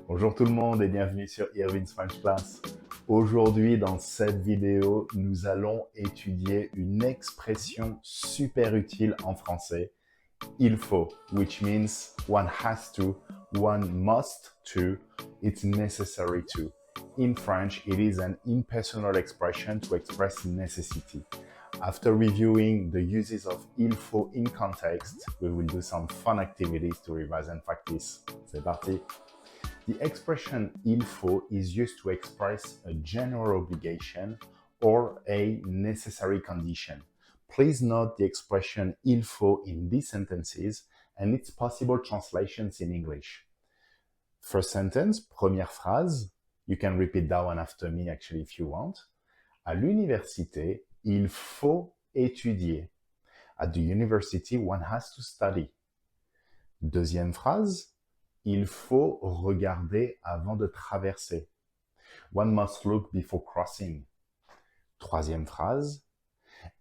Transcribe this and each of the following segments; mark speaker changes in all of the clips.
Speaker 1: Bonjour tout le monde et bienvenue sur Irvin's French Class. Aujourd'hui, dans cette vidéo, nous allons étudier une expression super utile en français. Il faut, which means one has to, one must to, it's necessary to. In French, it is an impersonal expression to express necessity. After reviewing the uses of il faut in context, we will do some fun activities to revise and practice. C'est parti! The expression il faut is used to express a general obligation or a necessary condition. Please note the expression il faut in these sentences and its possible translations in English. First sentence, première phrase. You can repeat that one after me actually if you want. À l'université, il faut étudier. At the university, one has to study. Deuxième phrase, il faut regarder avant de traverser. One must look before crossing. Troisième phrase,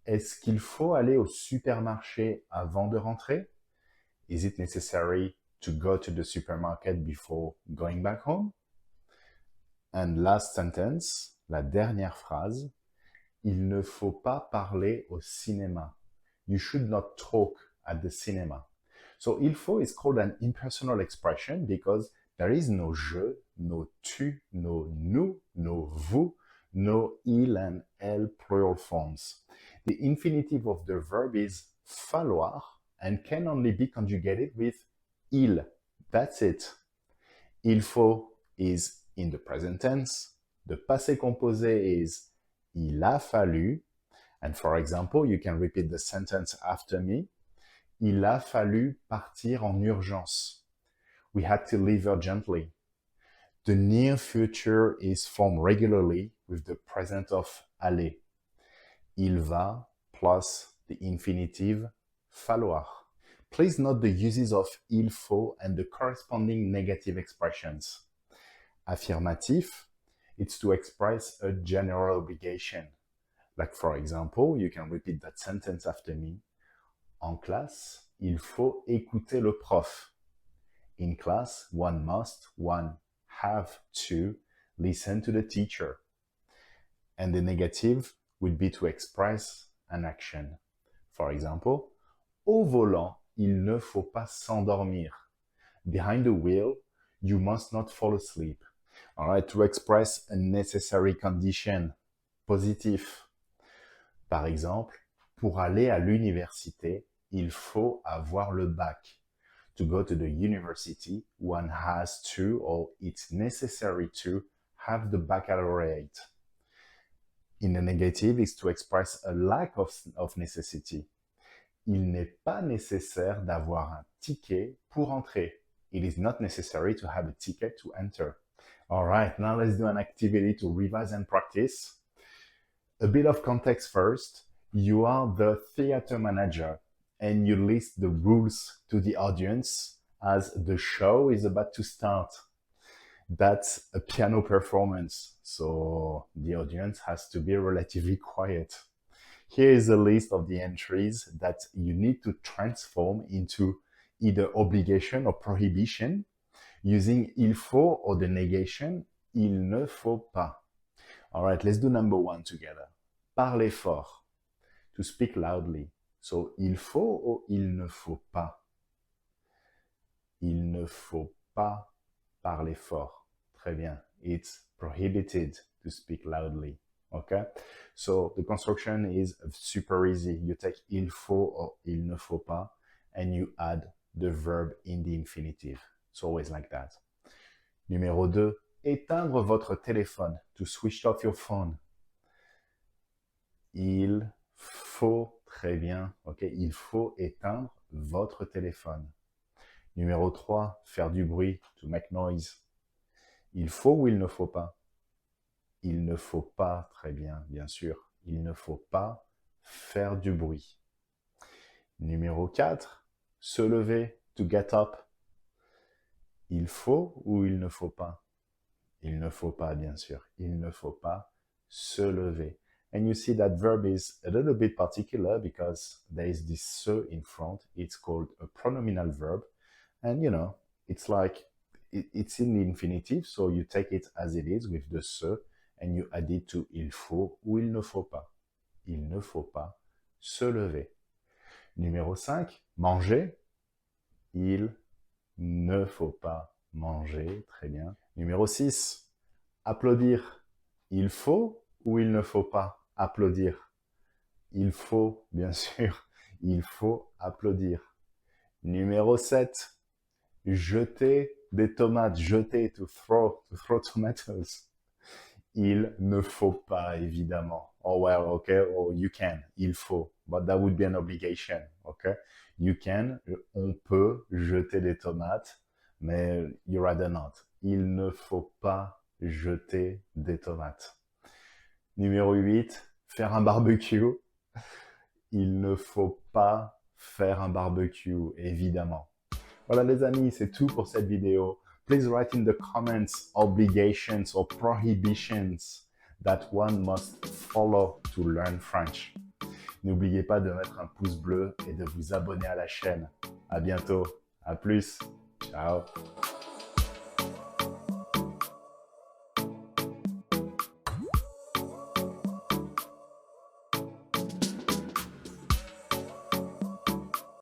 Speaker 1: est-ce qu'il faut aller au supermarché avant de rentrer? Is it necessary to go to the supermarket before going back home? And last sentence, la dernière phrase, il ne faut pas parler au cinéma. You should not talk at the cinema. So il faut is called an impersonal expression because there is no je, no tu, no nous, no vous, no il and elle plural forms. The infinitive of the verb is falloir and can only be conjugated with il. That's it. Il faut is in the present tense. The passé composé is il a fallu. And for example, you can repeat the sentence after me. Il a fallu partir en urgence. We had to leave urgently. The near future is formed regularly with the present of aller. Il va plus the infinitive falloir. Please note the uses of il faut and the corresponding negative expressions. Affirmatif, it's to express a general obligation. Like for example, you can repeat that sentence after me. En classe, il faut écouter le prof. In class, one must, one have to listen to the teacher. And the negative would be to express an action. For example, au volant, il ne faut pas s'endormir. Behind the wheel, you must not fall asleep. All right, to express a necessary condition, positif. Par exemple, pour aller à l'université, il faut avoir le bac. To go to the university, one has to, or it's necessary to, have the baccalaureate. In the negative is to express a lack of necessity. Il n'est pas nécessaire d'avoir un ticket pour entrer. It is not necessary to have a ticket to enter. All right, now let's do an activity to revise and practice. A bit of context first. You are the theater manager and you list the rules to the audience as the show is about to start. That's a piano performance, so the audience has to be relatively quiet. Here is a list of the entries that you need to transform into either obligation or prohibition using il faut or the negation il ne faut pas. All right, let's do number one together. Parlez fort, to speak loudly. So, il faut or il ne faut pas? Il ne faut pas parler fort. Très bien. It's prohibited to speak loudly. Okay? So, the construction is super easy. You take il faut or il ne faut pas and you add the verb in the infinitive. It's always like that. Numéro 2. Éteindre votre téléphone. To switch off your phone. Il faut, très bien, ok, il faut éteindre votre téléphone. Numéro 3, faire du bruit, to make noise. Il faut ou il ne faut pas? Il ne faut pas, très bien, bien sûr. Il ne faut pas faire du bruit. Numéro 4, se lever, to get up. Il faut ou il ne faut pas? Il ne faut pas, bien sûr. Il ne faut pas se lever. And you see that verb is a little bit particular because there is this se in front. It's called a pronominal verb. And you know, it's like it's in the infinitive, so you take it as it is with the se and you add it to il faut ou il ne faut pas. Il ne faut pas se lever. Numéro 5, manger. Il ne faut pas manger. Très bien. Numéro 6, applaudir. Il faut ou il ne faut pas applaudir? Il faut, bien sûr, il faut applaudir. Numéro 7, jeter des tomates. Jeter, to throw tomatoes. Il ne faut pas, évidemment. Oh well, okay, or you can. Il faut. But that would be an obligation, okay? You can, on peut jeter des tomates, mais you rather not. Il ne faut pas jeter des tomates. Numéro 8, faire un barbecue. Il ne faut pas faire un barbecue, évidemment. Voilà les amis, c'est tout pour cette vidéo. Please write in the comments obligations or prohibitions that one must follow to learn French. N'oubliez pas de mettre un pouce bleu et de vous abonner à la chaîne. À bientôt. À plus. Ciao.